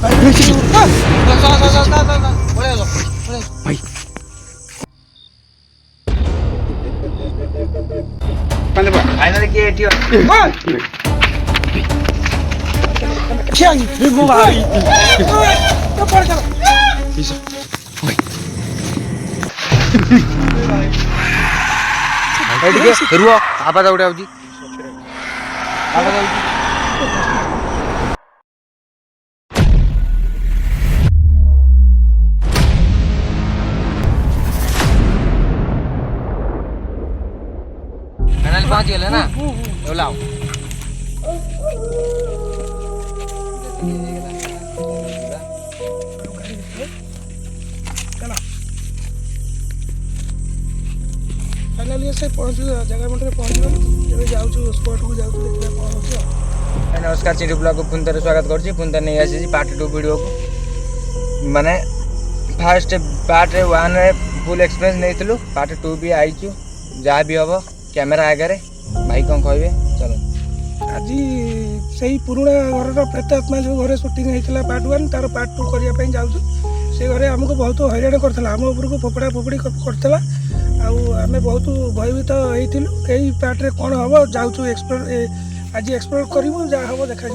भाई फाइनली किए एटी रुह आवाज उठे आउची आवाज आउची फाइनली पहुंच गए ना लाओ फाइनाली से पहुँच जगह मंडे पहुँचल जाऊँ स्पॉट को जाऊँ देखा कौन हो। नमस्कार चिंटू ब्लॉग को पुनः स्वागत करुँची पुनः नहीं आसी पार्ट 2 वीडियो को माने फास्ट पार्ट 1 रे फुल एक्सपीरियंस नहीं थिलु पार्ट 2 भी आईचु जहाँ भी हम कैमेरा आगे भाई कौन कहबे चलो आज से पुराणा घर प्रेतात्मा जो घरे शूटिंग होता पार्ट 1 तार पार्ट 2 करने जाऊँ से घरे आमको बहुत हैरान करता आम उपरको फोपड़ा फोपड़ी करता आम बहुत भयभीत होइथिलु एई पार्ट रे कौन हम जाऊँ एक्सप्लोर आज एक्सप्लोर करूँ जहाँ हम देखा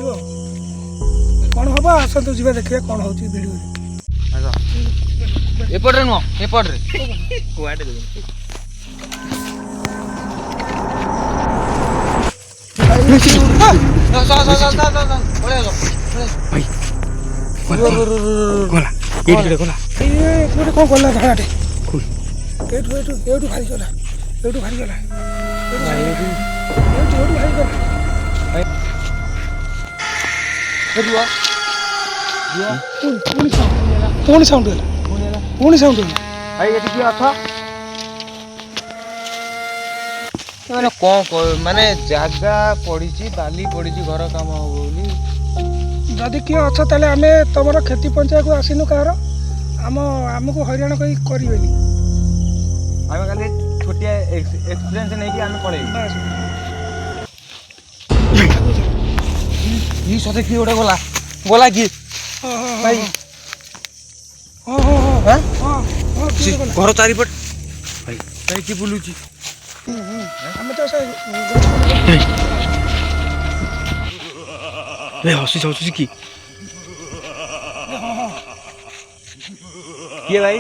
कौन हम आसतु जी देखिए कौन हो वीडियो एपटे नुह एपटे कुआडे भाई गला एडी गला ए कौन गला धाटे एठू एठू एठू भारी गला एठू भारी गला एठू भारी गला पुणी साउंड भाई ये की अथ माने कौन माने जागा पड़ी बाली पड़ी घर काम हो बोली जदि किए अच्छा ताले आमे तुम क्षति पंचायत को आसीनु कहार आमको हैरान करें आम खाली छोटिया एक्सपीरियंस नहीं कि आम पड़े ये सते कि गोटे गला गला कि भाई घर चारिपट भाई भाई कि बुलुची आम तो हसी जाऊँ कि किए भाई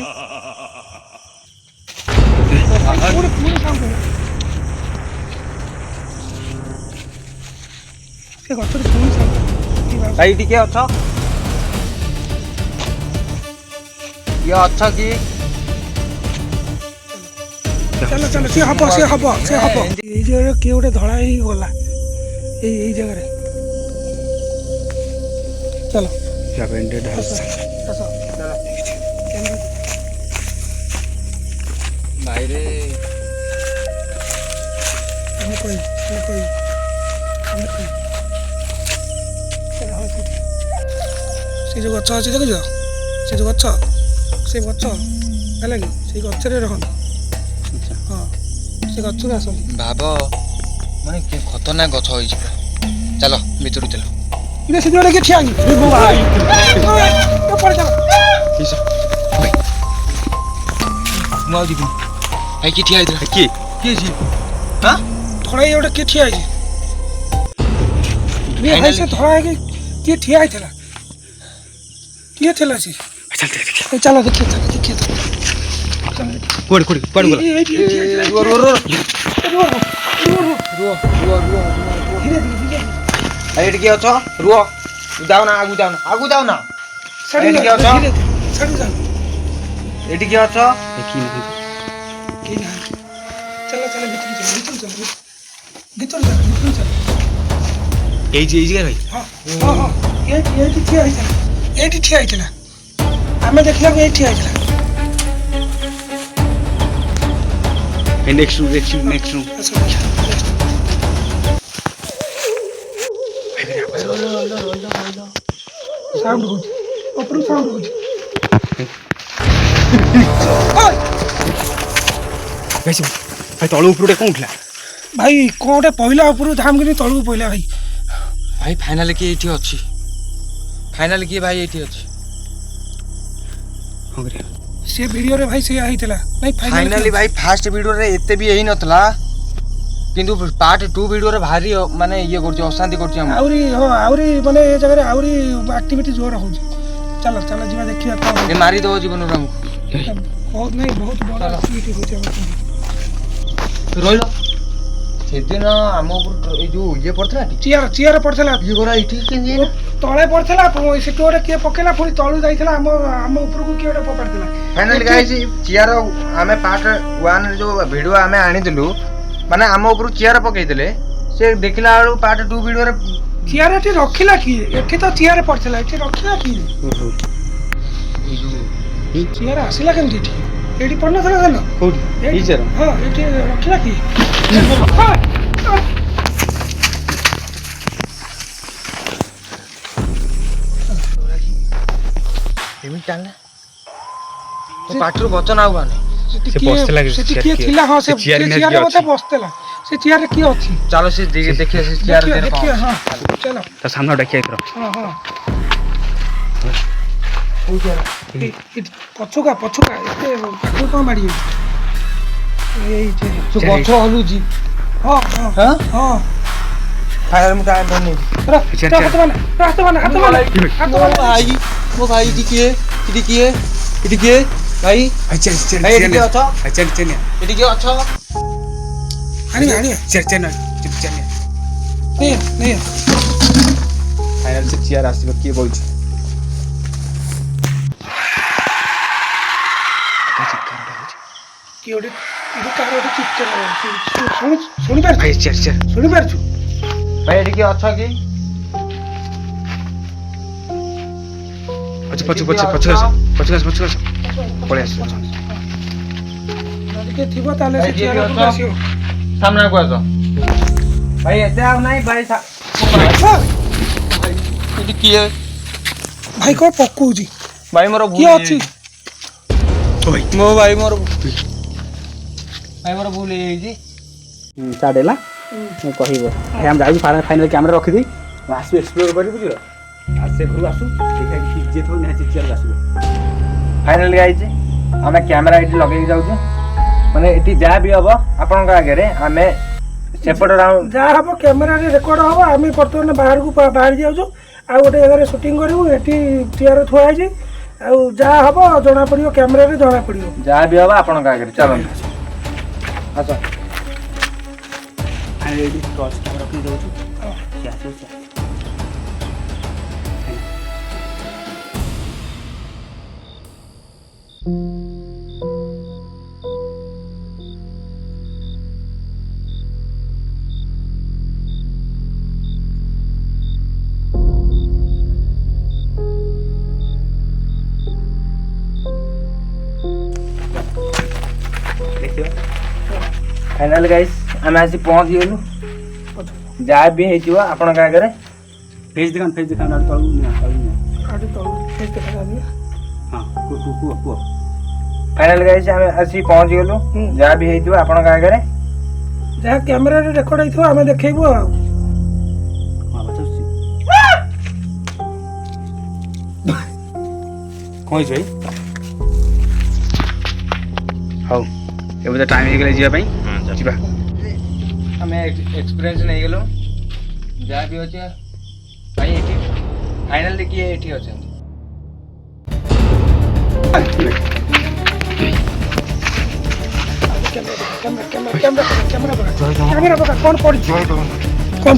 भाई टिके अच्छा ये अच्छा कि चलो चलो से हब ये जगह किए गोटे धड़ा ही गला यही जगह चलो भाई रे से जो गच अच्छी देखुच से जो गच से गच है कि से गचरे रखते हाँ से गच को आस भाव माने कि खतरनाक गछ होइछ चलो भीतर चलो इने से जोड़े के ठिया माउदी भाई कि ठिया इधर के जी हां थोड़ा ये गोटे के ठिया है से थोड़ा है कि ठिया है किए थे से चल चलो देखिए कोड़ गला भाई टिके अच्छा रुह जाओ ना आगु जाओ ना सड़ी क्या होता? जा एटी क्या अच्छा देखी नहीं के ना चलो भीतर चल ए जी भाई हां ये ठिया है आमे देखला को ये ठिया है नेक्स्ट रूम साउंड हो ऊपर साउंड हो भाई तलू ऊपर कौन उठला भाई कौन गोटे पहला ऊपर धाम कि तलू पहला भाई भाई फाइनल कि ये अच्छी फाइनल किए भाई एठी अछि हो गया से वीडियो रे भाई से आइतला नहीं फाइनली भाई फास्ट वीडियो रे एते भी यही नथला किंतु पार्ट 2 वीडियो रे भारी माने ये करछि अशांति करछि हम आउरी माने ए जगह रे आउरी एक्टिविटी जोर होउची चलो चलो जीवा देखिया ए मारी दो जीवन रे हमको बहुत नहीं बहुत बड़ा एक्टिविटी होउची हम रोइलो सेदिन हम ऊपर ए जो ये पड़थला चियर पड़थला ये गोरा इठी केंजे तळे पड़थला से टोरे के पकेला पुरी तळु जाइथला हम ऊपर को केडे पकड़थला फाइनल गाइस चियर हमें पार्ट 1 रे जो वीडियो हमें आनी दिलु माने हम ऊपर चियर पकई देले से देखला वाला पार्ट 2 वीडियो रे चियर एठी रखिला की एठी तो चियर पड़थला एठी रखिला की चियर आसिला केमती एठी एठी पड़नथला देन कोठी ई चेयर हां एठी रखिला की एमी टांगला तो पार्ट रो बचन आउ बाने से बसला कि से किए थिला हां से चियर में चियर मते बसतेला से चियर रे की अछि चलो से देखिए से चियर दे देखिए हां चलो तो सामने डाकिया करो हां हां ओ चियर पछुका एते पाखु को मारी एई जे तो गछ हलु जी हां हां हां फायर मुटा बने हाथ बना भाई वो भाई इटी किए भाई अच्छा भाई इटी के अछ अच्छा इटी के अछ आनी चेयर नहीं फाइनल से चियर आसीबो के बोलछ कि ओडी कार ओडी चिक्कर सुनी पार भाई चेयर सुनी पार छु भाई इटी के अछ की पछ पळे आस के थिबो ताले से चियर को आसियो सामने को आसो भाई एते आ नहीं भाई इटी किए भाई को पक्कू जी भाई मोर की अछि ओइ मो भाई मोर भूल हे जी चाडेला मैं कहिबो हम जाई फाइनल कैमरा रखि दी आसु एक्सप्लोर करी बुझियो आसे घर आसु देखा कि जे थो ना चियर आसु फाइनल गाइज हमें कैमरा इटी लगे जाऊ माने इटी जा भी हबो आपन का आगे रे हमें सेपट राउंड जा हबो कैमरा रे रिकॉर्ड हबो आमे परतन बाहर को बाहर जाऊ आ गोटे जगह रे शूटिंग करू एटी चियर थुआ जे आ जा हबो जणा पड़ियो कैमरा रे जणा पड़ियो जा भी हबो आपन का आगे चलो अच्छा अरे ये टॉर्च कैमरा रखि दउ छु क्या सोच फाइनल गाइस हमें आसी पहुंच गेलु जा भी हेतिवा आपन का आगे फेस दिखान आड़ तळु ना आटे तो फेस देखा जानी हां को फाइनल गाइस हमें आसी पहुंच गेलु जा भी हेतिवा आपन का आगे जा कैमरा रे रिकॉर्ड आइथो आमे देखैबो आ हां बचछि कोइ जई हाउ एबे त टाइम हे गेले जिया पई जिबा हमें एक्सपीरियंस नहीं गेलो जा भी होचे भाई एठी फाइनल देखिए एठी होचे कैमरा पका कौन पड़ी कौन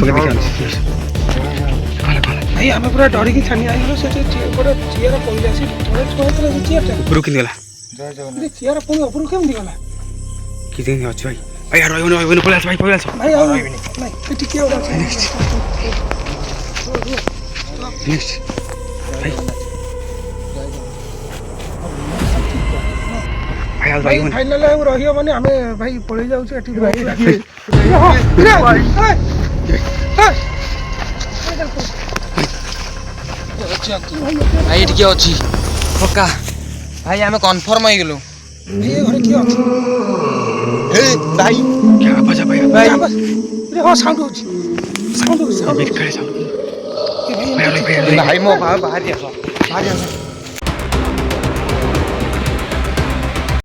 भाई हमें पूरा डरी की छानी आई से पूरा चियर पइला से थोड़े छोड़े चियर ऊपर किन गेला चियर पुणी ऊपर केम दिगला कि दिन अछि भाई भाई यार ओइनो पळे भाई भाई आउ नहीं एटी के ओडा नेक्स्ट भाई भाई आल भाई फाइनल आउ रहियो माने हमें भाई पळे जाउ छी एटी भाई भाई एठी के अछि पक्का भाई हमें कंफर्म हो गेलो ये घरे की अछि हे भाई क्या भाई रे हो साउंड होची साउंड साउंड करे साउंड भाई ଭାଇ ମୋ ବାହାରି ଆସ